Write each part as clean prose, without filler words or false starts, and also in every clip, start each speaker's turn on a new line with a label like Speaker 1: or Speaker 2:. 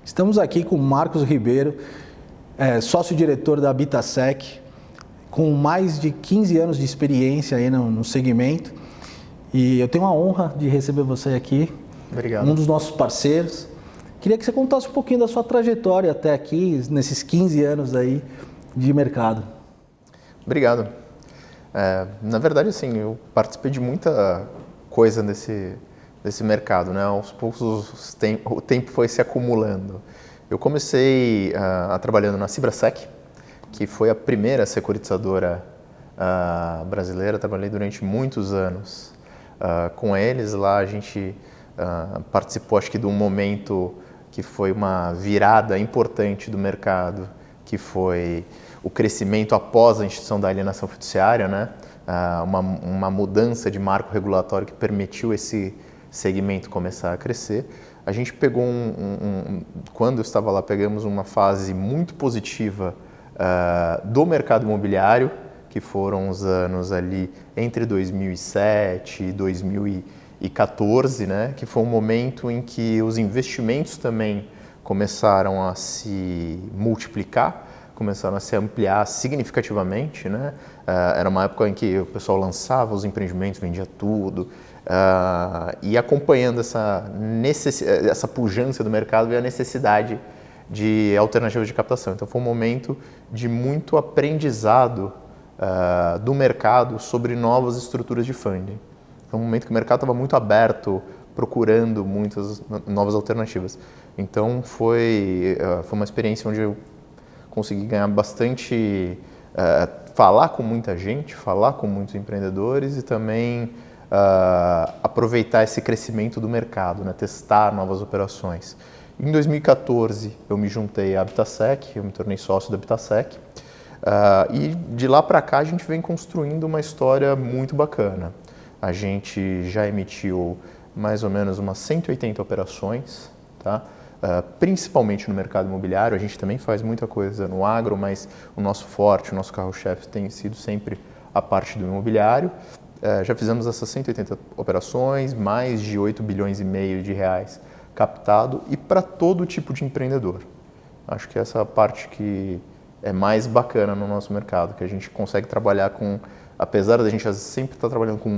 Speaker 1: Estamos aqui com o Marcos Ribeiro, sócio-diretor da Habitasec, com mais de 15 anos de experiência aí no segmento. E eu tenho a honra de receber você aqui.
Speaker 2: Obrigado.
Speaker 1: Um dos nossos parceiros. Queria que você contasse um pouquinho da sua trajetória até aqui, nesses 15 anos aí de mercado.
Speaker 2: Obrigado. Na verdade, assim, eu participei de muita coisa nesse mercado, né? Aos poucos o tempo foi se acumulando. Eu comecei trabalhando na Cibrasec, que foi a primeira securitizadora brasileira. Trabalhei durante muitos anos com eles. Lá a gente participou, acho que, de um momento que foi uma virada importante do mercado, que foi o crescimento após a instituição da alienação fiduciária, né? Uma mudança de marco regulatório que permitiu esse segmento começar a crescer. A gente pegou quando eu estava lá, pegamos uma fase muito positiva do mercado imobiliário, que foram os anos ali entre 2007 e 2014, né? Que foi um momento em que os investimentos também começaram a se multiplicar, começaram a se ampliar significativamente, né? Era uma época em que o pessoal lançava os empreendimentos, vendia tudo, e acompanhando essa pujança do mercado veio a necessidade de alternativas de captação. Então foi um momento de muito aprendizado do mercado sobre novas estruturas de funding. Foi um momento que o mercado estava muito aberto, procurando muitas novas alternativas. Então foi uma experiência onde eu consegui ganhar bastante, falar com muita gente, falar com muitos empreendedores e também aproveitar esse crescimento do mercado, né? Testar novas operações. Em 2014 eu me juntei à Habitasec, eu me tornei sócio da Habitasec, e de lá para cá a gente vem construindo uma história muito bacana. A gente já emitiu mais ou menos umas 180 operações, tá? Principalmente no mercado imobiliário. A gente também faz muita coisa no agro, mas o nosso forte, o nosso carro-chefe tem sido sempre a parte do imobiliário. Já fizemos essas 180 operações, mais de 8 bilhões e meio de reais captado e para todo tipo de empreendedor. Acho que essa é a parte que é mais bacana no nosso mercado, que a gente consegue trabalhar com, apesar da gente sempre estar trabalhando com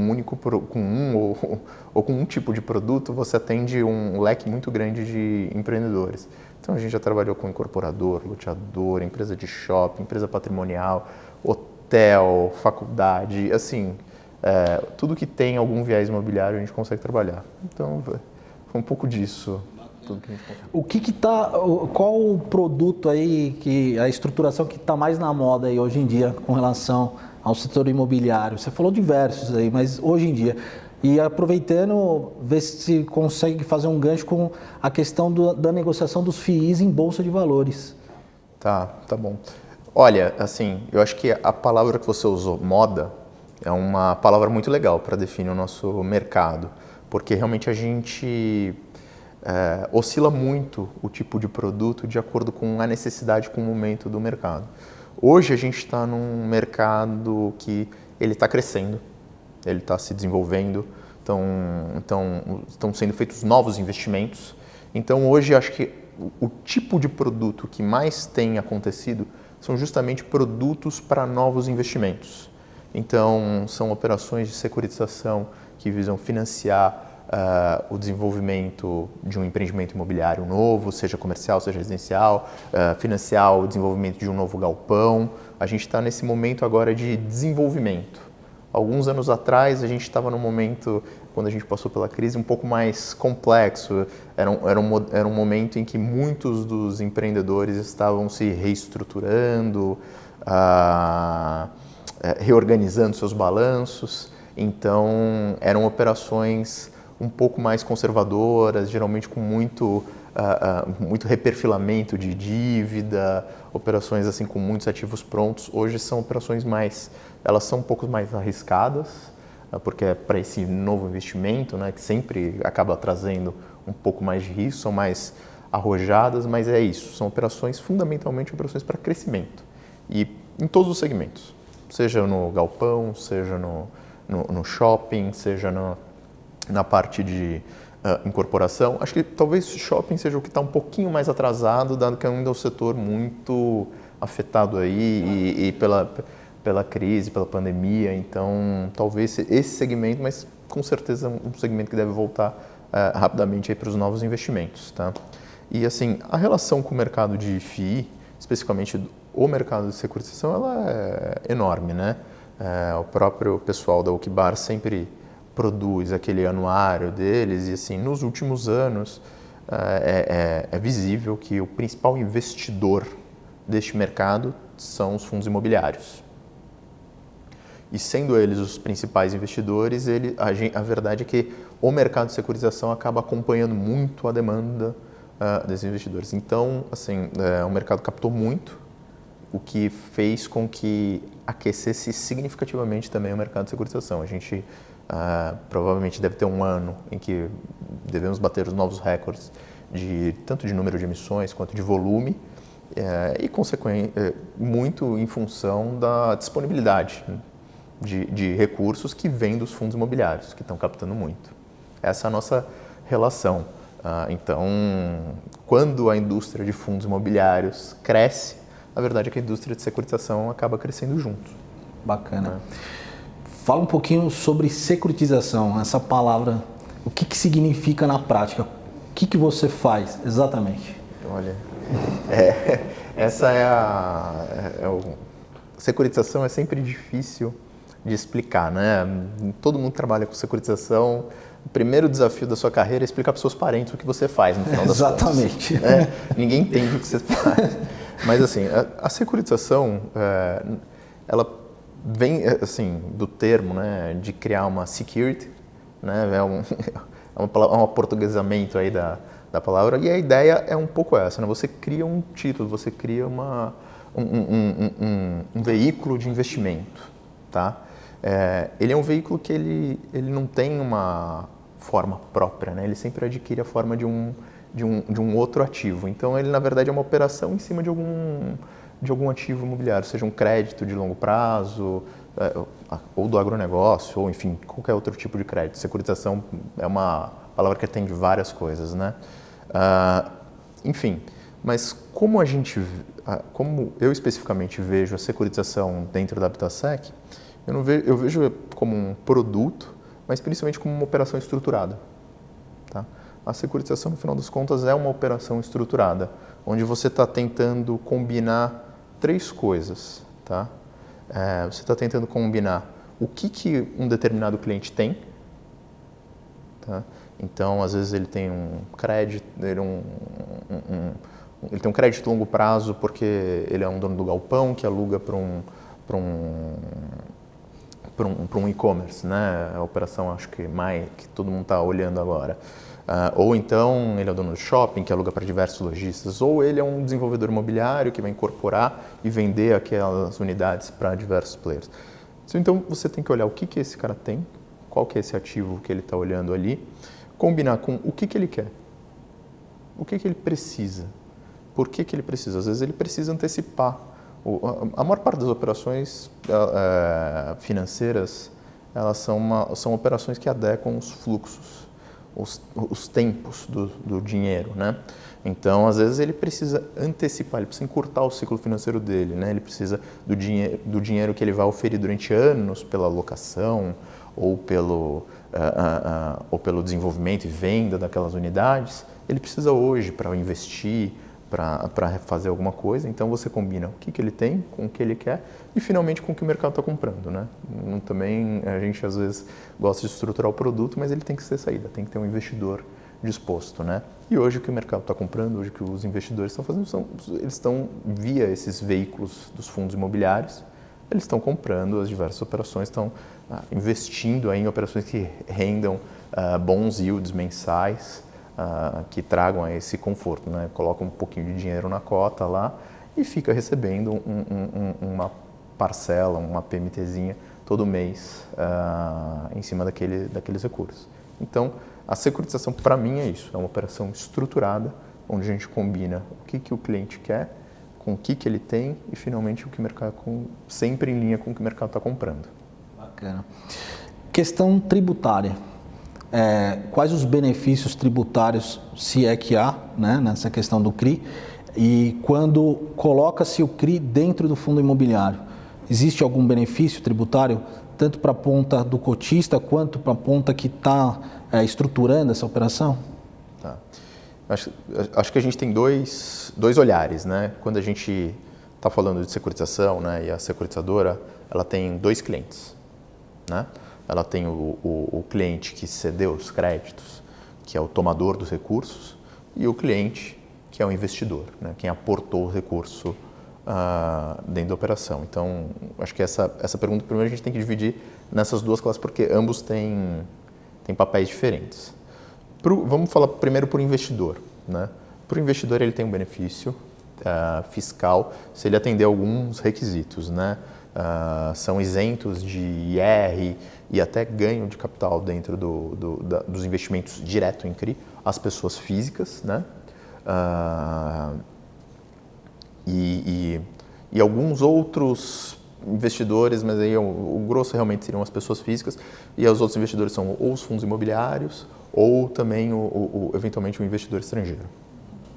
Speaker 2: com um tipo de produto, você atende um leque muito grande de empreendedores. Então a gente já trabalhou com incorporador, loteador, empresa de shopping, empresa patrimonial, hotel, faculdade, assim, tudo que tem algum viés imobiliário a gente consegue trabalhar. Então foi um pouco disso.
Speaker 1: Qual o produto aí, a estruturação que está mais na moda aí hoje em dia com relação ao setor imobiliário? Você falou diversos aí, mas hoje em dia. E aproveitando, ver se consegue fazer um gancho com a questão da negociação dos FIIs em Bolsa de Valores.
Speaker 2: Tá bom. Olha, assim, eu acho que a palavra que você usou, moda, é uma palavra muito legal para definir o nosso mercado, porque realmente a gente oscila muito o tipo de produto de acordo com a necessidade, com o momento do mercado. Hoje a gente está num mercado que ele está crescendo, ele está se desenvolvendo, estão sendo feitos novos investimentos. Então hoje acho que o tipo de produto que mais tem acontecido são justamente produtos para novos investimentos. Então são operações de securitização que visam financiar o desenvolvimento de um empreendimento imobiliário novo, seja comercial, seja residencial, financiar o desenvolvimento de um novo galpão. A gente está nesse momento agora de desenvolvimento. Alguns anos atrás, a gente estava num momento, quando a gente passou pela crise, um pouco mais complexo. Era um momento em que muitos dos empreendedores estavam se reestruturando, reorganizando seus balanços. Então, eram operações um pouco mais conservadoras, geralmente com muito reperfilamento de dívida, operações assim com muitos ativos prontos. Hoje são operações elas são um pouco mais arriscadas, porque é para esse novo investimento, né, que sempre acaba trazendo um pouco mais de risco, são mais arrojadas, mas é isso, são operações, fundamentalmente operações para crescimento, e em todos os segmentos, seja no galpão, seja no shopping, seja na parte de incorporação. Acho que talvez shopping seja o que está um pouquinho mais atrasado, dado que ainda é um setor muito afetado aí e pela crise, pela pandemia. Então, talvez esse segmento, mas com certeza um segmento que deve voltar rapidamente para os novos investimentos. Tá? E assim, a relação com o mercado de FII, especificamente o mercado de securitização, ela é enorme, né? O próprio pessoal da Okibar sempre produz aquele anuário deles e assim, nos últimos anos é visível que o principal investidor deste mercado são os fundos imobiliários. E sendo eles os principais investidores, a verdade é que o mercado de securitização acaba acompanhando muito a demanda desses investidores. Então, assim, o mercado captou muito, o que fez com que aquecesse significativamente também o mercado de securitização. A gente provavelmente deve ter um ano em que devemos bater os novos recordes tanto de número de emissões quanto de volume e muito em função da disponibilidade de recursos que vêm dos fundos imobiliários, que estão captando muito. Essa é a nossa relação. Então, quando a indústria de fundos imobiliários cresce, a verdade é que a indústria de securitização acaba crescendo junto.
Speaker 1: Bacana. Fala um pouquinho sobre securitização, essa palavra, o que significa na prática? O que você faz exatamente?
Speaker 2: Olha, essa securitização é sempre difícil de explicar, né? Todo mundo trabalha com securitização. O primeiro desafio da sua carreira é explicar para os seus parentes o que você faz no final das contas.
Speaker 1: Exatamente.
Speaker 2: Ninguém entende o que você faz. Mas assim, a securitização, ela vem assim do termo, né, de criar uma security, né? É um aportuguesamento aí da palavra. E a ideia é um pouco essa, né? Você cria um título, você cria um veículo de investimento, tá? Ele é um veículo que ele não tem uma forma própria, né? Ele sempre adquire a forma de um outro ativo. Então, ele, na verdade, é uma operação em cima de algum ativo imobiliário, seja um crédito de longo prazo, ou do agronegócio, ou, enfim, qualquer outro tipo de crédito. Securitização é uma palavra que atende várias coisas, né? Enfim, mas como eu especificamente vejo a securitização dentro da Habitasec, eu vejo como um produto, mas principalmente como uma operação estruturada. Tá? A securitização, no final das contas, é uma operação estruturada, onde você está tentando combinar 3 coisas. Tá? Você está tentando combinar o que um determinado cliente tem. Tá? Então, às vezes, ele tem um crédito, ele tem um crédito a longo prazo porque ele é um dono do galpão que aluga para um e-commerce, né? A operação, acho que todo mundo está olhando agora. Ou então ele é o dono do shopping que aluga para diversos lojistas, ou ele é um desenvolvedor imobiliário que vai incorporar e vender aquelas unidades para diversos players. Então você tem que olhar o que esse cara tem, qual que é esse ativo que ele está olhando ali, combinar com o que ele quer, o que ele precisa, por que ele precisa. Às vezes ele precisa antecipar. A maior parte das operações financeiras, elas são operações que adequam os fluxos, os tempos do dinheiro, né? Então, às vezes ele precisa antecipar, ele precisa encurtar o ciclo financeiro dele, né? Ele precisa do dinheiro que ele vai oferir durante anos pela locação ou pelo desenvolvimento e venda daquelas unidades. Ele precisa hoje para investir, para fazer alguma coisa. Então você combina o que ele tem com o que ele quer e finalmente com o que o mercado está comprando, né? Também a gente às vezes gosta de estruturar o produto, mas ele tem que ser saída, tem que ter um investidor disposto, né? E hoje o que o mercado está comprando, hoje o que os investidores estão fazendo, eles estão via esses veículos dos fundos imobiliários, eles estão comprando as diversas operações, estão investindo em operações que rendam bons yields mensais, que tragam esse conforto, né? Coloca um pouquinho de dinheiro na cota lá e fica recebendo uma parcela, uma PMTzinha todo mês em cima daqueles recursos. Então, a securitização para mim é isso, é uma operação estruturada, onde a gente combina o que o cliente quer, com o que ele tem e finalmente o que o mercado sempre em linha com o que o mercado está comprando.
Speaker 1: Bacana. Questão tributária. quais os benefícios tributários, se é que há, né, nessa questão do CRI, e quando coloca-se o CRI dentro do fundo imobiliário, existe algum benefício tributário, tanto para a ponta do cotista, quanto para a ponta que está estruturando essa operação?
Speaker 2: Tá. Acho que a gente tem dois olhares, né? Quando a gente está falando de securitização, né, e a securitizadora, ela tem dois clientes, né? Ela tem o cliente que cedeu os créditos, que é o tomador dos recursos, e o cliente que é o investidor, né, quem aportou o recurso dentro da operação. Então, acho que essa pergunta, primeiro, a gente tem que dividir nessas duas classes, porque ambos têm papéis diferentes. Vamos falar primeiro para o investidor, né? Para o investidor, ele tem um benefício fiscal se ele atender alguns requisitos, né? São isentos de IR e até ganho de capital dentro dos investimentos direto em CRI, as pessoas físicas, né? E alguns outros investidores, mas aí o grosso realmente seriam as pessoas físicas, e os outros investidores são ou os fundos imobiliários ou também eventualmente o investidor estrangeiro,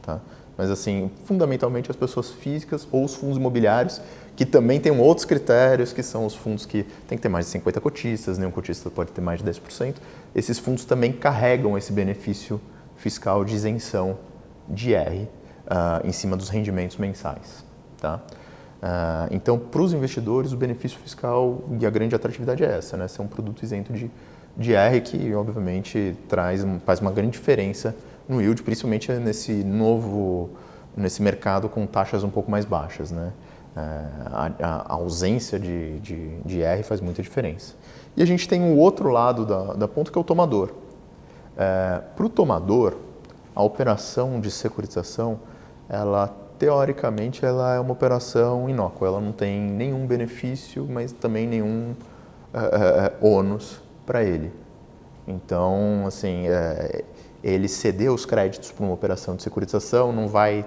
Speaker 2: tá? Mas assim, fundamentalmente as pessoas físicas ou os fundos imobiliários, que também tem outros critérios, que são os fundos que tem que ter mais de 50 cotistas, nenhum cotista pode ter mais de 10%. Esses fundos também carregam esse benefício fiscal de isenção de IR em cima dos rendimentos mensais, tá? Então, para os investidores, o benefício fiscal e a grande atratividade é essa, né? Ser um produto isento de IR que, obviamente, faz uma grande diferença no yield, principalmente nesse mercado com taxas um pouco mais baixas, né? A ausência de IR faz muita diferença. E a gente tem um outro lado da ponta, que é o tomador. Para o tomador, a operação de securitização, teoricamente, ela é uma operação inócua. Ela não tem nenhum benefício, mas também nenhum ônus para ele. Então, assim, ele ceder os créditos para uma operação de securitização não vai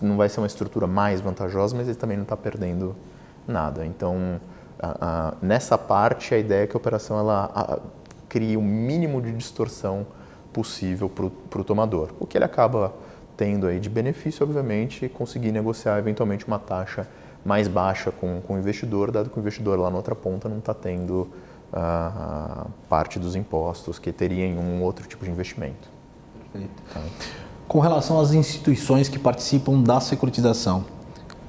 Speaker 2: não vai ser uma estrutura mais vantajosa, mas ele também não está perdendo nada. Então, nessa parte, a ideia é que a operação crie o mínimo de distorção possível para o tomador. O que ele acaba tendo aí de benefício, obviamente, conseguir negociar eventualmente uma taxa mais baixa com o investidor, dado que o investidor lá na outra ponta não está tendo parte dos impostos que teria em um outro tipo de investimento.
Speaker 1: Perfeito. Tá. Com relação às instituições que participam da securitização,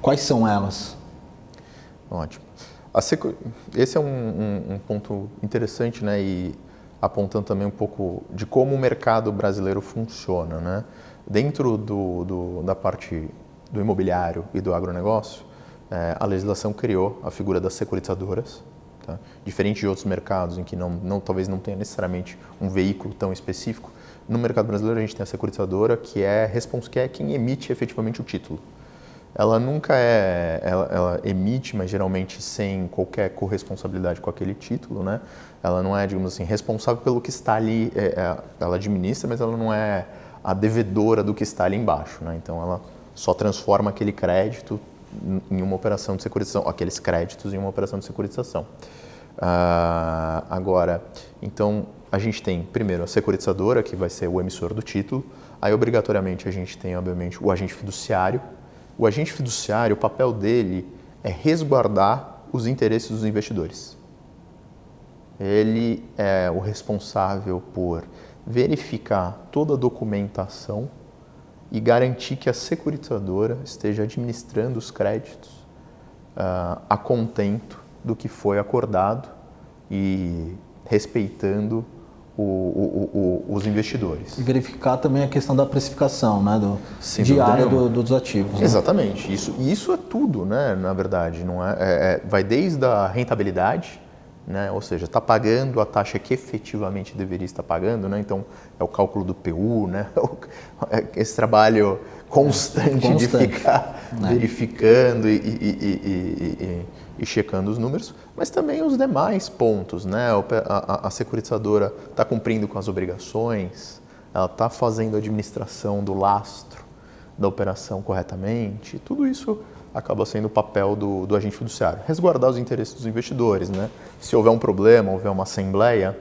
Speaker 1: quais são elas?
Speaker 2: Ótimo. Esse é um ponto interessante, né, e apontando também um pouco de como o mercado brasileiro funciona, né? Dentro da parte do imobiliário e do agronegócio, a legislação criou a figura das securitizadoras, tá? Diferente de outros mercados em que talvez não tenha necessariamente um veículo tão específico. No mercado brasileiro a gente tem a securitizadora, que é quem emite efetivamente o título. Ela nunca ela emite, mas geralmente sem qualquer corresponsabilidade com aquele título, né? Ela não é, digamos assim, responsável pelo que está ali, ela administra, mas ela não é a devedora do que está ali embaixo, né? Então ela só transforma aquele crédito em uma operação de securitização, aqueles créditos em uma operação de securitização. Agora, então a gente tem primeiro a securitizadora, que vai ser o emissor do título, aí obrigatoriamente a gente tem, obviamente, o agente fiduciário. O agente fiduciário, o papel dele é resguardar os interesses dos investidores. Ele é o responsável por verificar toda a documentação e garantir que a securitizadora esteja administrando os créditos a contento do que foi acordado e respeitando os investidores.
Speaker 1: E verificar também a questão da precificação, né, diária dos ativos. Né?
Speaker 2: Exatamente. Isso é tudo, né, na verdade. Não vai desde a rentabilidade, né, ou seja, está pagando a taxa que efetivamente deveria estar pagando, né, então é o cálculo do PU, né, esse trabalho constante de ficar verificando e checando os números, mas também os demais pontos, né? A securitizadora está cumprindo com as obrigações, ela está fazendo a administração do lastro da operação corretamente, tudo isso acaba sendo o papel do agente fiduciário, resguardar os interesses dos investidores, né? Se houver um problema, houver uma assembleia,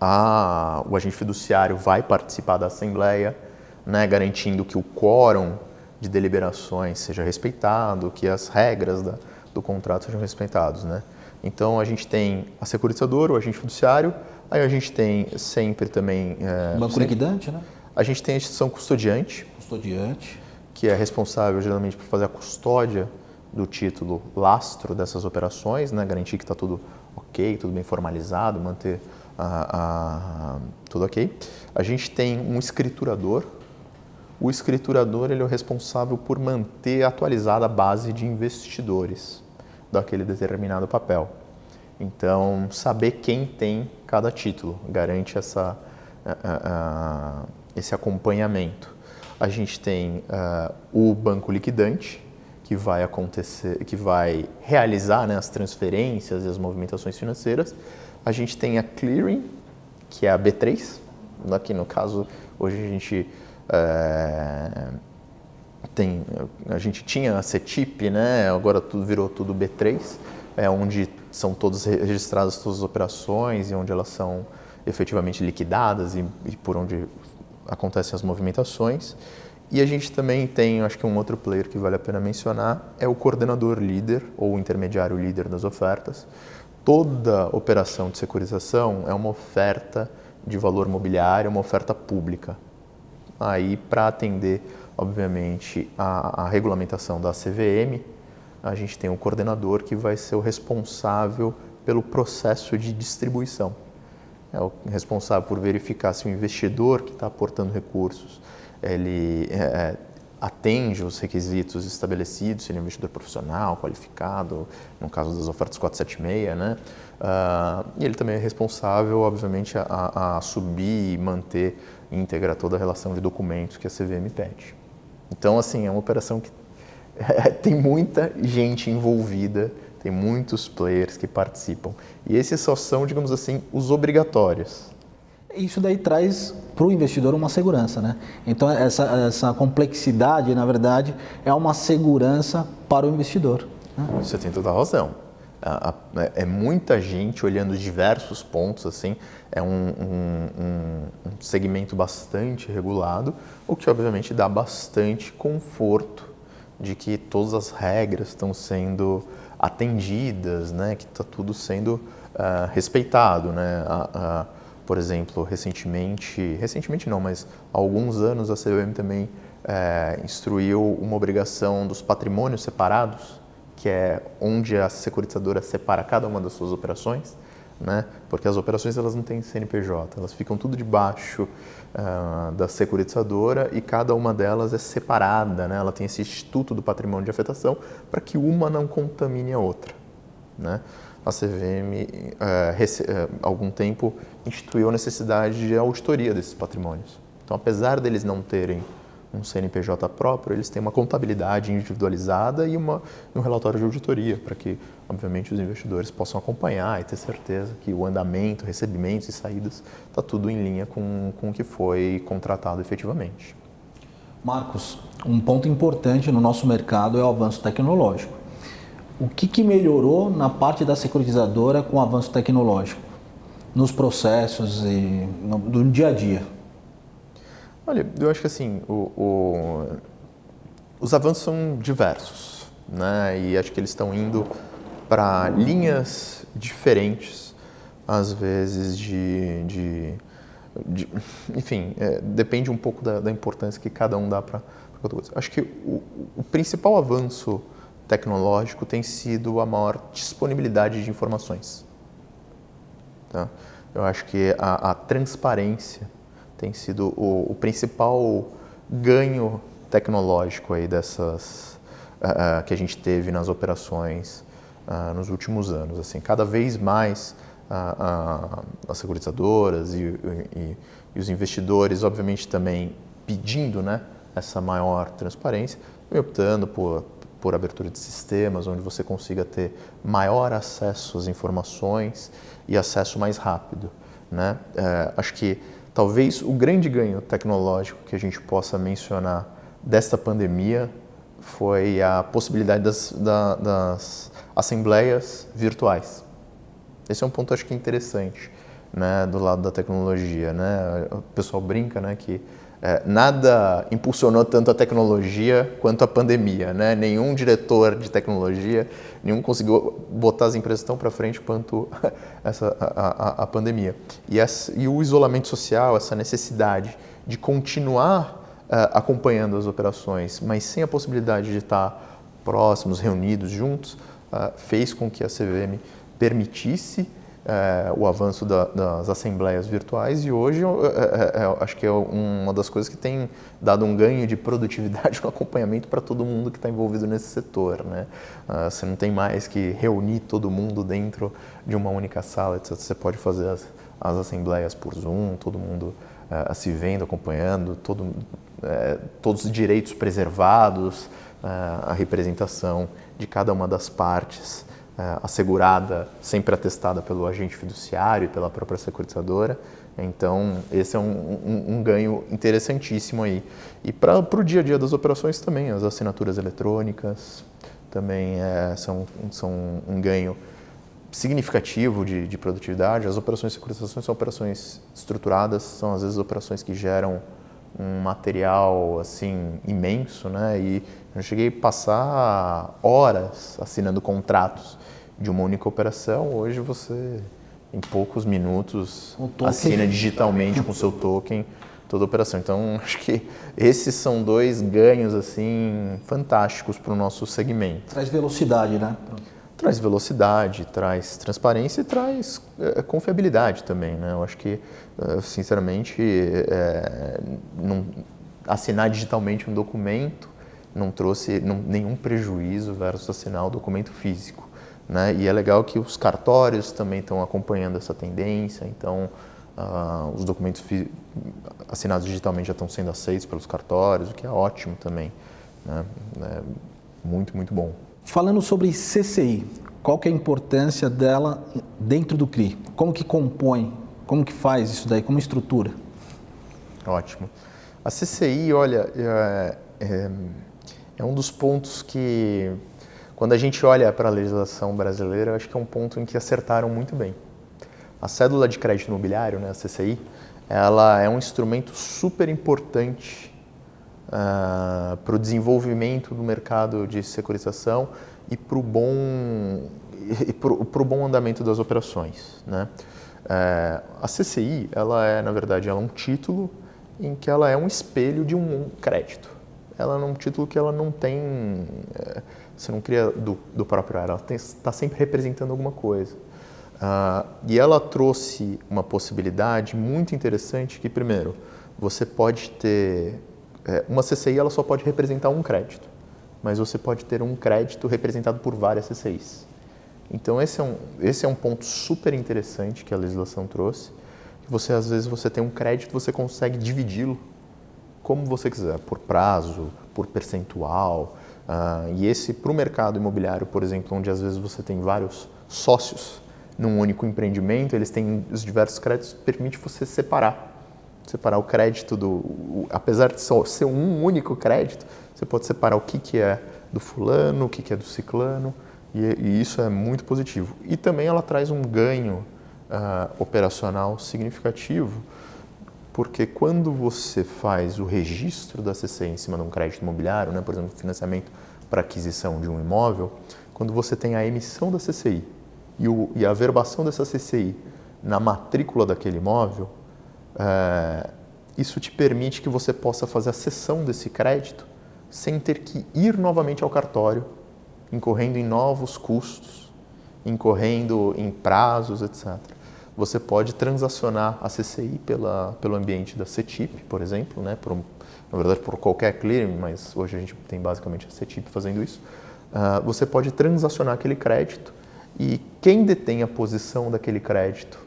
Speaker 2: o agente fiduciário vai participar da assembleia, né, garantindo que o quórum de deliberações seja respeitado, que as regras do contrato sejam respeitados, né? Então a gente tem a securitizadora, o agente fiduciário, aí a gente tem sempre também...
Speaker 1: Banco liquidante, né?
Speaker 2: A gente tem a instituição custodiante, que é responsável geralmente por fazer a custódia do título lastro dessas operações, né? Garantir que está tudo ok, tudo bem formalizado, manter tudo ok. A gente tem um escriturador. O escriturador ele é o responsável por manter atualizada a base de investidores daquele determinado papel. Então, saber quem tem cada título garante esse acompanhamento. A gente tem o banco liquidante, que vai realizar, né, as transferências e as movimentações financeiras. A gente tem a clearing, que é a B3. Aqui no caso, hoje a gente tinha a CETIP, né? Agora virou tudo B3, onde são todas registradas todas as operações e onde elas são efetivamente liquidadas e por onde acontecem as movimentações. E a gente também tem, acho que um outro player que vale a pena mencionar, é o coordenador líder ou intermediário líder das ofertas. Toda operação de securitização é uma oferta de valor mobiliário, uma oferta pública. Aí, para atender, obviamente, a regulamentação da CVM, a gente tem um coordenador que vai ser o responsável pelo processo de distribuição. É o responsável por verificar se o investidor que está aportando recursos, ele atende os requisitos estabelecidos, se ele é um investidor profissional, qualificado, no caso das ofertas 476, né? E ele também é responsável, obviamente, a subir e manter íntegra toda a relação de documentos que a CVM pede. Então, assim, é uma operação que tem muita gente envolvida, tem muitos players que participam. E esses só são, digamos assim, os obrigatórios.
Speaker 1: Isso daí traz para o investidor uma segurança, né? Então, essa complexidade, na verdade, é uma segurança para o investidor, né?
Speaker 2: Você tem toda a razão. É muita gente olhando diversos pontos, assim, é um segmento bastante regulado, o que obviamente dá bastante conforto de que todas as regras estão sendo atendidas, né, que está tudo sendo respeitado, né? Por exemplo, recentemente não, mas há alguns anos a CVM também instruiu uma obrigação dos patrimônios separados, que é onde a securitizadora separa cada uma das suas operações, né? Porque as operações elas não têm CNPJ, elas ficam tudo debaixo da securitizadora e cada uma delas é separada, né? Ela tem esse Instituto do Patrimônio de Afetação para que uma não contamine a outra, né? A CVM, há algum tempo, instituiu a necessidade de auditoria desses patrimônios. Então, apesar deles não terem um CNPJ próprio, eles têm uma contabilidade individualizada e um relatório de auditoria, para que, obviamente, os investidores possam acompanhar e ter certeza que o andamento, recebimentos e saídas está tudo em linha com o que foi contratado efetivamente.
Speaker 1: Marcos, um ponto importante no nosso mercado é o avanço tecnológico. O que melhorou na parte da securitizadora com o avanço tecnológico, nos processos e no dia a dia?
Speaker 2: Olha, eu acho que assim, os avanços são diversos, né? E acho que eles estão indo para linhas diferentes, às vezes enfim, depende um pouco da importância que cada um dá para cada coisa. Acho que o principal avanço tecnológico tem sido a maior disponibilidade de informações. Tá? Eu acho que a transparência tem sido o principal ganho tecnológico aí que a gente teve nas operações nos últimos anos. Assim, cada vez mais as securitizadoras e os investidores, obviamente, também pedindo, né, essa maior transparência, e optando por abertura de sistemas, onde você consiga ter maior acesso às informações e acesso mais rápido, né? Acho que talvez o grande ganho tecnológico que a gente possa mencionar desta pandemia foi a possibilidade das assembleias virtuais. Esse é um ponto, acho que interessante. né, do lado da tecnologia, né? O pessoal brinca, né, que nada impulsionou tanto a tecnologia quanto a pandemia, né? Nenhum diretor de tecnologia, nenhum conseguiu botar as empresas tão para frente quanto a pandemia. E o isolamento social, essa necessidade de continuar acompanhando as operações, mas sem a possibilidade de estar próximos, reunidos, juntos, fez com que a CVM permitisse o avanço das assembleias virtuais e hoje acho que é uma das coisas que tem dado um ganho de produtividade no acompanhamento para todo mundo que está envolvido nesse setor, né? Você não tem mais que reunir todo mundo dentro de uma única sala, etc. Você pode fazer as assembleias por Zoom, todo mundo se vendo, acompanhando, todos os direitos preservados, a representação de cada uma das partes assegurada, sempre atestada pelo agente fiduciário e pela própria securitizadora. Então, esse é um ganho interessantíssimo aí. E para o dia a dia das operações também, as assinaturas eletrônicas também são um ganho significativo de produtividade. As operações de securitização são operações estruturadas, são às vezes operações que geram um material assim imenso, né? E eu cheguei a passar horas assinando contratos de uma única operação. Hoje você, em poucos minutos, assina digitalmente com o seu token toda a operação. Então, acho que esses são dois ganhos assim fantásticos para o nosso segmento.
Speaker 1: Traz velocidade, né?
Speaker 2: Traz velocidade, traz transparência e traz confiabilidade também, né? Eu acho que, sinceramente, assinar digitalmente um documento não trouxe nenhum prejuízo versus assinar o documento físico, né? E é legal que os cartórios também estão acompanhando essa tendência, então os documentos assinados digitalmente já estão sendo aceitos pelos cartórios, o que é ótimo também, né? É muito, muito bom.
Speaker 1: Falando sobre CCI, qual que é a importância dela dentro do CRI? Como que compõe? Como que faz isso daí? Como estrutura?
Speaker 2: Ótimo. A CCI, olha, é um dos pontos que, quando a gente olha para a legislação brasileira, eu acho que é um ponto em que acertaram muito bem. A cédula de crédito imobiliário, né, a CCI, ela é um instrumento super importante para o desenvolvimento do mercado de securitização e para o bom andamento das operações, né? A CCI, na verdade, ela é um título em que ela é um espelho de um crédito. Ela é um título que ela não tem, você não cria do próprio ar, ela está sempre representando alguma coisa. E ela trouxe uma possibilidade muito interessante que, primeiro, você pode ter uma CCI, ela só pode representar um crédito, mas você pode ter um crédito representado por várias CCIs. Então esse é um ponto super interessante que a legislação trouxe, que às vezes você tem um crédito, você consegue dividi-lo como você quiser, por prazo, por percentual. E esse, para o mercado imobiliário, por exemplo, onde às vezes você tem vários sócios num único empreendimento, eles têm os diversos créditos, permite você separar o crédito apesar de só ser um único crédito, você pode separar o que é do fulano, o que é do ciclano, e isso é muito positivo. E também ela traz um ganho operacional significativo, porque quando você faz o registro da CCI em cima de um crédito imobiliário, né, por exemplo, financiamento para aquisição de um imóvel, quando você tem a emissão da CCI e a averbação dessa CCI na matrícula daquele imóvel, isso te permite que você possa fazer a cessão desse crédito sem ter que ir novamente ao cartório, incorrendo em novos custos, incorrendo em prazos, etc. Você pode transacionar a CCI pelo ambiente da CETIP, por exemplo, né? Na verdade por qualquer clearing, mas hoje a gente tem basicamente a CETIP fazendo isso. Você pode transacionar aquele crédito e quem detém a posição daquele crédito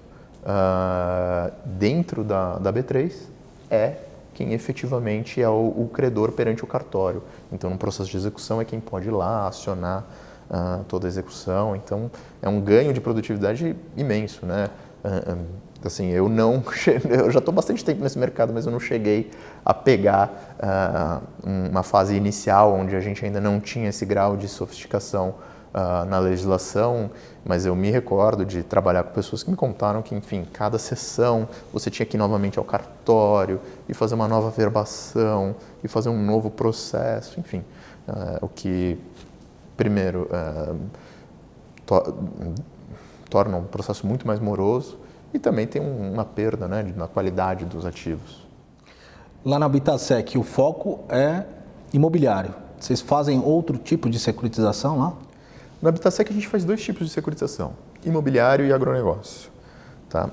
Speaker 2: dentro da B3 é quem efetivamente é o credor perante o cartório. Então, no processo de execução é quem pode ir lá acionar toda a execução. Então, é um ganho de produtividade imenso, né? Assim, eu já estou bastante tempo nesse mercado, mas eu não cheguei a pegar uma fase inicial onde a gente ainda não tinha esse grau de sofisticação na legislação, mas eu me recordo de trabalhar com pessoas que me contaram que, enfim, cada sessão você tinha que ir novamente ao cartório e fazer uma nova verbação e fazer um novo processo, enfim, o que, primeiro, torna um processo muito mais moroso e também tem uma perda, né, na qualidade dos ativos.
Speaker 1: Lá na Habitasec, o foco é imobiliário. Vocês fazem outro tipo de securitização lá?
Speaker 2: Na Habitasec a gente faz dois tipos de securitização, imobiliário e agronegócio. Tá?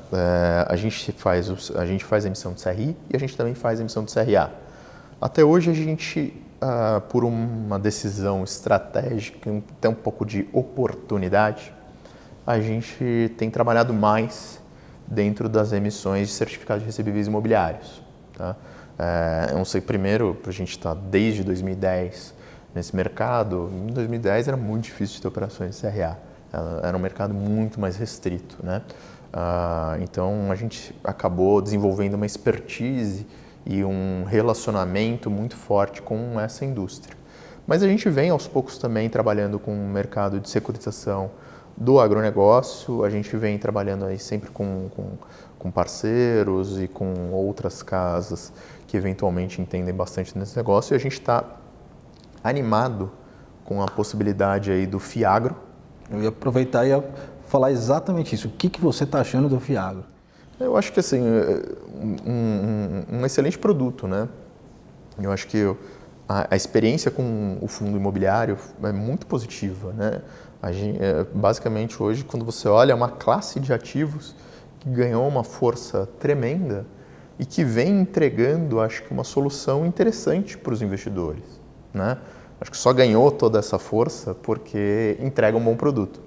Speaker 2: A gente faz a emissão de CRI e a gente também faz a emissão de CRA. Até hoje a gente, por uma decisão estratégica, até um pouco de oportunidade, a gente tem trabalhado mais dentro das emissões de certificados de recebíveis imobiliários. Tá? Eu não sei, primeiro, a gente está desde 2010 nesse mercado. Em 2010 era muito difícil de ter operações de CRA, era um mercado muito mais restrito, né? Então a gente acabou desenvolvendo uma expertise e um relacionamento muito forte com essa indústria. Mas a gente vem aos poucos também trabalhando com o mercado de securitização do agronegócio, a gente vem trabalhando aí sempre com parceiros e com outras casas que eventualmente entendem bastante nesse negócio, e a gente está animado com a possibilidade aí do Fiagro.
Speaker 1: Eu ia aproveitar e ia falar exatamente isso. O que você está achando do Fiagro?
Speaker 2: Eu acho que assim, um excelente produto, né? Eu acho que a experiência com o fundo imobiliário é muito positiva, né? Basicamente hoje, quando você olha, é uma classe de ativos que ganhou uma força tremenda e que vem entregando, acho que, uma solução interessante para os investidores, né? Acho que só ganhou toda essa força porque entrega um bom produto.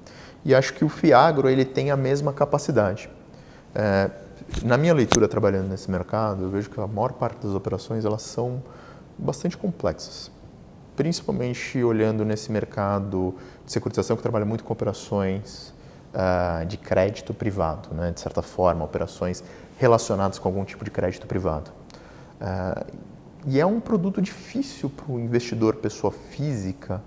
Speaker 2: E acho que o Fiagro ele tem a mesma capacidade. Na minha leitura trabalhando nesse mercado, eu vejo que a maior parte das operações elas são bastante complexas. Principalmente olhando nesse mercado de securitização que trabalha muito com operações de crédito privado, né? De certa forma, operações relacionadas com algum tipo de crédito privado. E é um produto difícil para o investidor, pessoa física,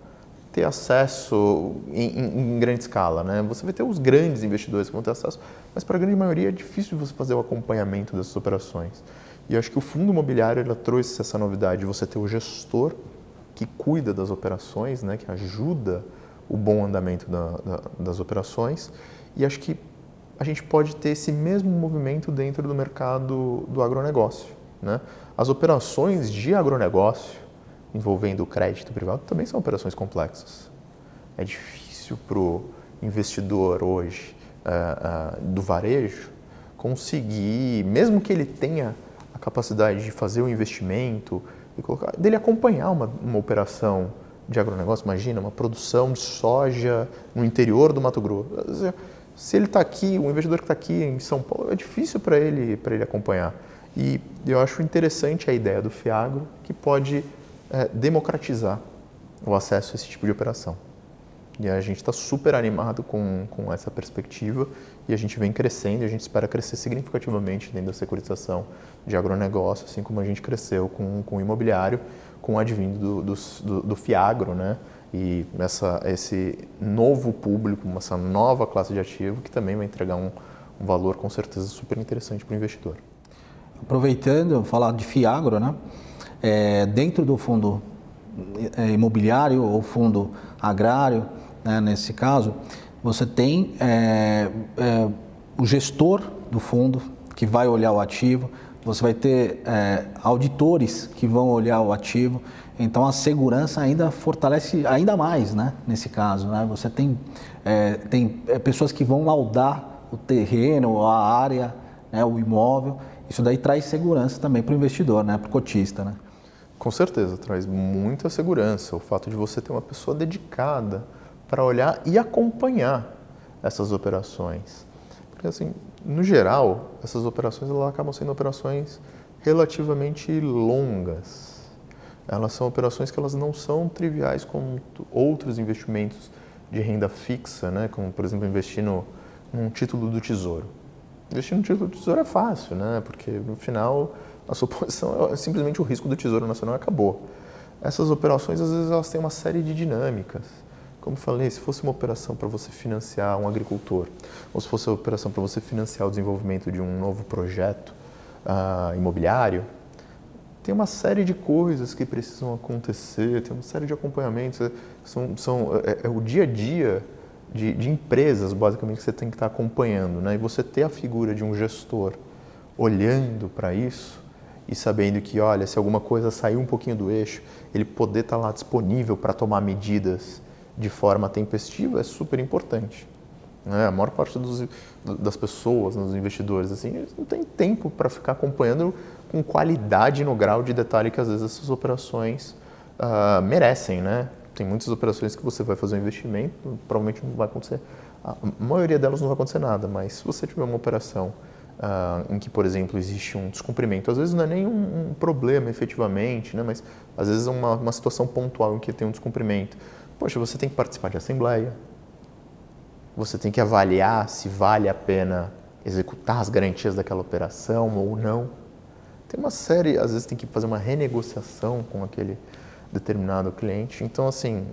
Speaker 2: ter acesso em grande escala, né? Você vai ter os grandes investidores que vão ter acesso, mas para a grande maioria é difícil você fazer o acompanhamento dessas operações. E eu acho que o fundo imobiliário ele trouxe essa novidade de você ter o gestor que cuida das operações, né? Que ajuda o bom andamento das operações, e acho que a gente pode ter esse mesmo movimento dentro do mercado do agronegócio, né? As operações de agronegócio envolvendo o crédito privado também são operações complexas. É difícil para o investidor hoje do varejo conseguir, mesmo que ele tenha a capacidade de fazer o investimento e dele acompanhar uma operação de agronegócio. Imagina, uma produção de soja no interior do Mato Grosso. Se ele está aqui, o investidor que está aqui em São Paulo, é difícil para ele acompanhar. E eu acho interessante a ideia do Fiagro, que pode democratizar o acesso a esse tipo de operação. E a gente está super animado com essa perspectiva e a gente vem crescendo e a gente espera crescer significativamente dentro da securitização de agronegócio, assim como a gente cresceu com o imobiliário, com o advindo do Fiagro, né? E esse novo público, essa nova classe de ativo que também vai entregar um valor com certeza super interessante para o investidor.
Speaker 1: Aproveitando, falar de Fiagro, né? Dentro do fundo imobiliário ou fundo agrário, né, nesse caso, você tem o gestor do fundo que vai olhar o ativo, você vai ter auditores que vão olhar o ativo, então a segurança ainda fortalece ainda mais, né, nesse caso, né? Você tem pessoas que vão laudar o terreno, a área, né, o imóvel. Isso daí traz segurança também para o investidor, né, para o cotista, né?
Speaker 2: Com certeza, traz muita segurança o fato de você ter uma pessoa dedicada para olhar e acompanhar essas operações. Porque, assim, no geral, essas operações elas acabam sendo operações relativamente longas. Elas são operações que elas não são triviais como outros investimentos de renda fixa, né? Como, por exemplo, investir num título do Tesouro. Investir no título do Tesouro é fácil, né? Porque, no final, a sua posição é simplesmente o risco do Tesouro Nacional e acabou. Essas operações, às vezes, elas têm uma série de dinâmicas. Como eu falei, se fosse uma operação para você financiar um agricultor, ou se fosse uma operação para você financiar o desenvolvimento de um novo projeto imobiliário, tem uma série de coisas que precisam acontecer, tem uma série de acompanhamentos, é o dia a dia de empresas, basicamente, que você tem que estar acompanhando, né? E você ter a figura de um gestor olhando para isso e sabendo que, olha, se alguma coisa sair um pouquinho do eixo, ele poder estar lá disponível para tomar medidas de forma tempestiva é super importante. A maior parte das pessoas, dos investidores, assim, eles não têm tempo para ficar acompanhando com qualidade no grau de detalhe que às vezes essas operações merecem, né? Tem muitas operações que você vai fazer um investimento, provavelmente não vai acontecer. A maioria delas não vai acontecer nada, mas se você tiver uma operação em que, por exemplo, existe um descumprimento, às vezes não é nem um problema efetivamente, né? Mas às vezes é uma situação pontual em que tem um descumprimento. Poxa, você tem que participar de assembleia, você tem que avaliar se vale a pena executar as garantias daquela operação ou não. Tem uma série, às vezes tem que fazer uma renegociação com aquele determinado cliente. Então, assim,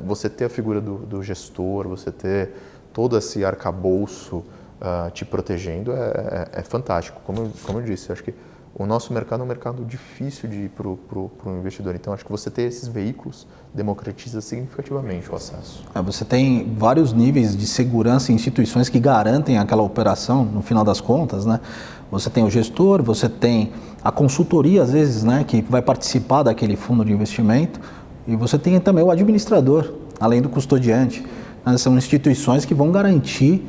Speaker 2: você ter a figura do gestor, você ter todo esse arcabouço te protegendo é fantástico. Como eu disse, eu acho que o nosso mercado é um mercado difícil de ir para o investidor. Então, acho que você ter esses veículos democratiza significativamente o acesso.
Speaker 1: Você tem vários níveis de segurança em instituições que garantem aquela operação, no final das contas, né? Você tem o gestor, você tem a consultoria, às vezes, né, que vai participar daquele fundo de investimento, e você tem também o administrador, além do custodiante. São instituições que vão garantir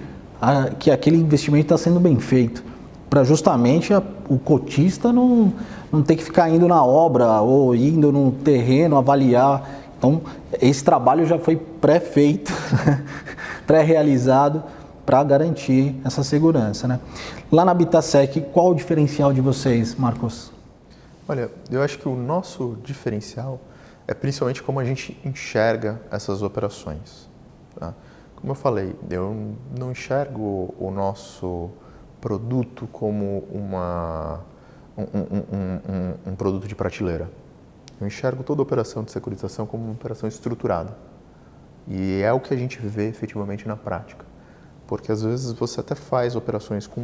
Speaker 1: que aquele investimento está sendo bem feito, para justamente o cotista não ter que ficar indo na obra ou indo no terreno avaliar. Então, esse trabalho já foi pré-feito, pré-realizado para garantir essa segurança, né? Lá na Habitasec, qual o diferencial de vocês, Marcos?
Speaker 2: Olha, eu acho que o nosso diferencial é principalmente como a gente enxerga essas operações. Tá? Como eu falei, eu não enxergo o nosso produto como um produto de prateleira. Eu enxergo toda operação de securitização como uma operação estruturada. E é o que a gente vê efetivamente na prática. Porque às vezes você até faz operações com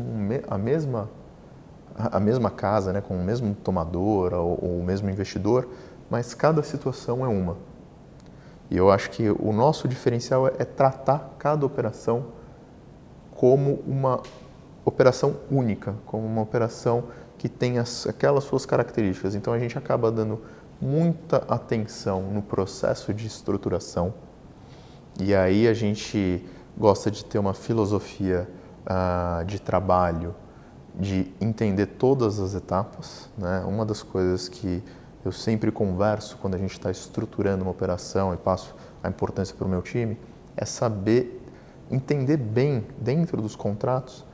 Speaker 2: a mesma casa, né, com o mesmo tomador ou o mesmo investidor, mas cada situação é uma. E eu acho que o nosso diferencial é tratar cada operação como uma operação única, como uma operação que tem aquelas suas características. Então a gente acaba dando muita atenção no processo de estruturação. E aí a gente gosta de ter uma filosofia de trabalho, de entender todas as etapas, né? Uma das coisas que eu sempre converso quando a gente está estruturando uma operação e passo a importância para o meu time, é saber entender bem, dentro dos contratos,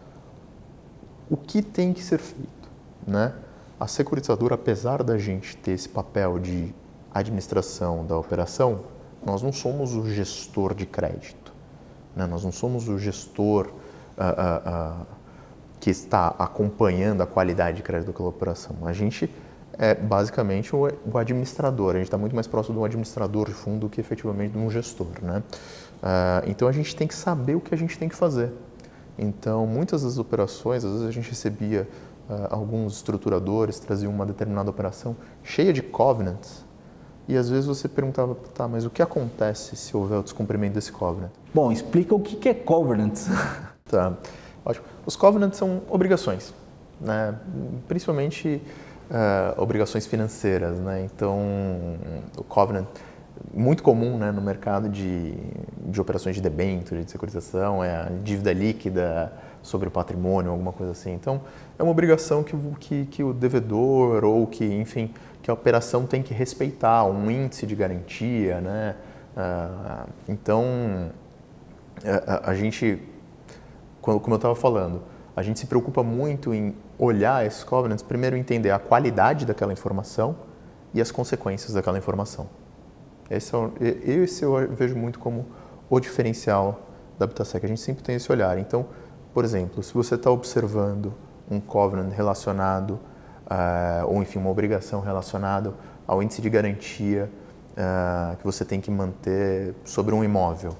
Speaker 2: o que tem que ser feito, né? A securitizadora, apesar da gente ter esse papel de administração da operação, nós não somos o gestor de crédito, né? Nós não somos o gestor que está acompanhando a qualidade de crédito daquela operação. A gente é basicamente o administrador, a gente está muito mais próximo de um administrador de fundo do que efetivamente de um gestor, né? Então a gente tem que saber o que a gente tem que fazer. Então, muitas das operações, às vezes a gente recebia alguns estruturadores, traziam uma determinada operação cheia de covenants, e às vezes você perguntava, tá, mas o que acontece se houver o descumprimento desse covenant?
Speaker 1: Bom, explica o que é covenants.
Speaker 2: Tá, ótimo. Os covenants são obrigações, né? Principalmente obrigações financeiras, né? Então, o covenant muito comum, né, no mercado de operações de debênture, de securitização, é a dívida líquida sobre o patrimônio, alguma coisa assim. Então, é uma obrigação que o devedor ou que, enfim, que a operação tem que respeitar, um índice de garantia, né? Então, a gente, como eu estava falando, a gente se preocupa muito em olhar esses covenants, primeiro entender a qualidade daquela informação e as consequências daquela informação. Esse eu vejo muito como o diferencial da Habitasec. A gente sempre tem esse olhar. Então, por exemplo, se você está observando um covenant relacionado, ou enfim, uma obrigação relacionada ao índice de garantia que você tem que manter sobre um imóvel.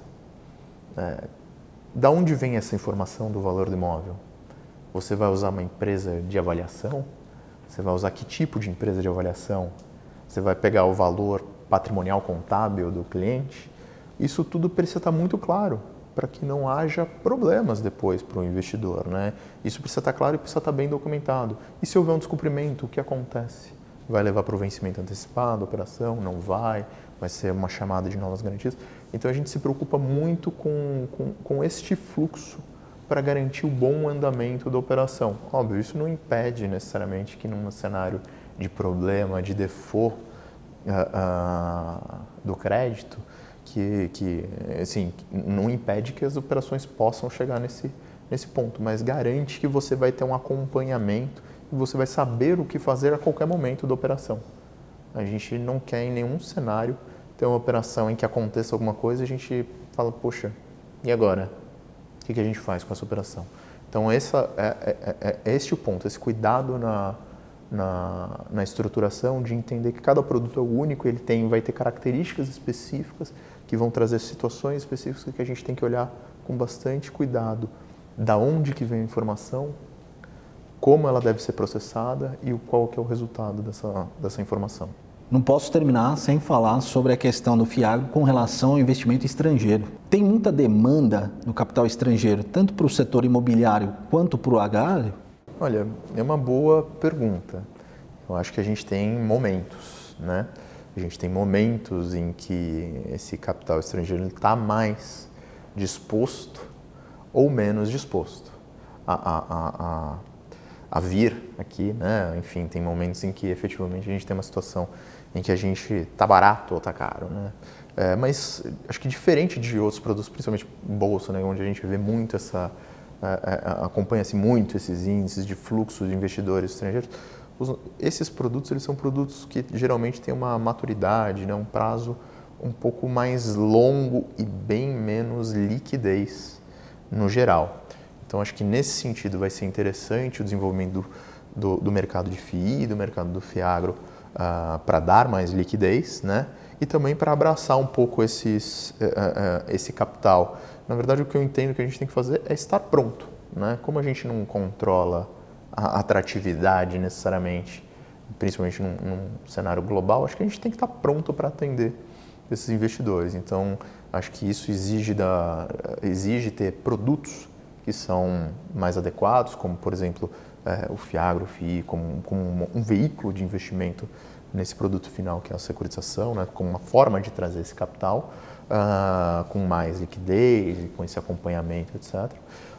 Speaker 2: Da onde vem essa informação do valor do imóvel? Você vai usar uma empresa de avaliação? Você vai usar que tipo de empresa de avaliação? Você vai pegar o valor patrimonial contábil do cliente? Isso tudo precisa estar muito claro para que não haja problemas depois para o investidor, né? Isso precisa estar claro e precisa estar bem documentado. E se houver um descumprimento, o que acontece? Vai levar para o vencimento antecipado a operação? Não vai? Vai ser uma chamada de novas garantias? Então a gente se preocupa muito com este fluxo para garantir o bom andamento da operação. Óbvio, isso não impede necessariamente que num cenário de problema, de default do crédito, que assim, não impede que as operações possam chegar nesse ponto, mas garante que você vai ter um acompanhamento e você vai saber o que fazer a qualquer momento da operação. A gente não quer em nenhum cenário ter uma operação em que aconteça alguma coisa e a gente fala, poxa, e agora? O que a gente faz com essa operação? Então, esse é o ponto, esse cuidado na estruturação de entender que cada produto é único, ele vai ter características específicas que vão trazer situações específicas que a gente tem que olhar com bastante cuidado. Da onde que vem a informação, como ela deve ser processada e qual que é o resultado dessa informação.
Speaker 1: Não posso terminar sem falar sobre a questão do Fiagro com relação ao investimento estrangeiro. Tem muita demanda no capital estrangeiro, tanto para o setor imobiliário quanto para o agrário?
Speaker 2: Olha, é uma boa pergunta. Eu acho que a gente tem momentos, né? A gente tem momentos em que esse capital estrangeiro está mais disposto ou menos disposto a vir aqui, né? Enfim, tem momentos em que efetivamente a gente tem uma situação em que a gente está barato ou está caro, né? Mas acho que diferente de outros produtos, principalmente bolsa, né? Onde a gente vê muito acompanha-se muito esses índices de fluxo de investidores estrangeiros. Esses produtos, eles são produtos que geralmente têm uma maturidade, né? Um prazo um pouco mais longo e bem menos liquidez no geral. Então, acho que nesse sentido vai ser interessante o desenvolvimento do mercado de FII, do mercado do Fiagro, para dar mais liquidez, né? E também para abraçar um pouco esse capital. Na verdade, o que eu entendo que a gente tem que fazer é estar pronto, né? Como a gente não controla a atratividade necessariamente, principalmente num cenário global, acho que a gente tem que estar pronto para atender esses investidores. Então, acho que isso exige ter produtos que são mais adequados, como, por exemplo, o Fiagro, o FII, como um veículo de investimento nesse produto final, que é a securitização, né, como uma forma de trazer esse capital, com mais liquidez, com esse acompanhamento, etc.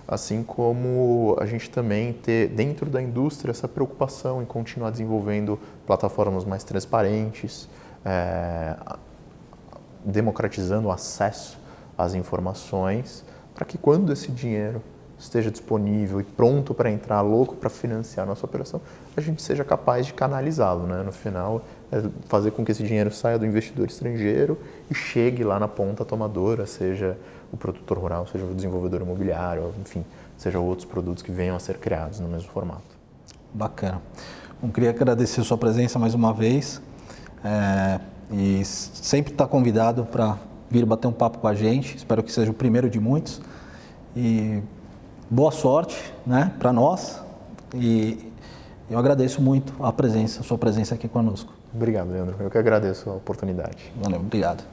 Speaker 2: Assim como a gente também ter, dentro da indústria, essa preocupação em continuar desenvolvendo plataformas mais transparentes, democratizando o acesso às informações, para que quando esse dinheiro esteja disponível e pronto para entrar, louco para financiar a nossa operação, a gente seja capaz de canalizá-lo, né? No final, fazer com que esse dinheiro saia do investidor estrangeiro e chegue lá na ponta tomadora, seja o produtor rural, seja o desenvolvedor imobiliário, enfim, seja outros produtos que venham a ser criados no mesmo formato.
Speaker 1: Bacana. Bom, queria agradecer a sua presença mais uma vez e sempre está convidado para vir bater um papo com a gente. Espero que seja o primeiro de muitos. E boa sorte, né, para nós, e eu agradeço muito a sua presença aqui conosco.
Speaker 2: Obrigado, Leandro. Eu que agradeço a oportunidade.
Speaker 1: Valeu, obrigado.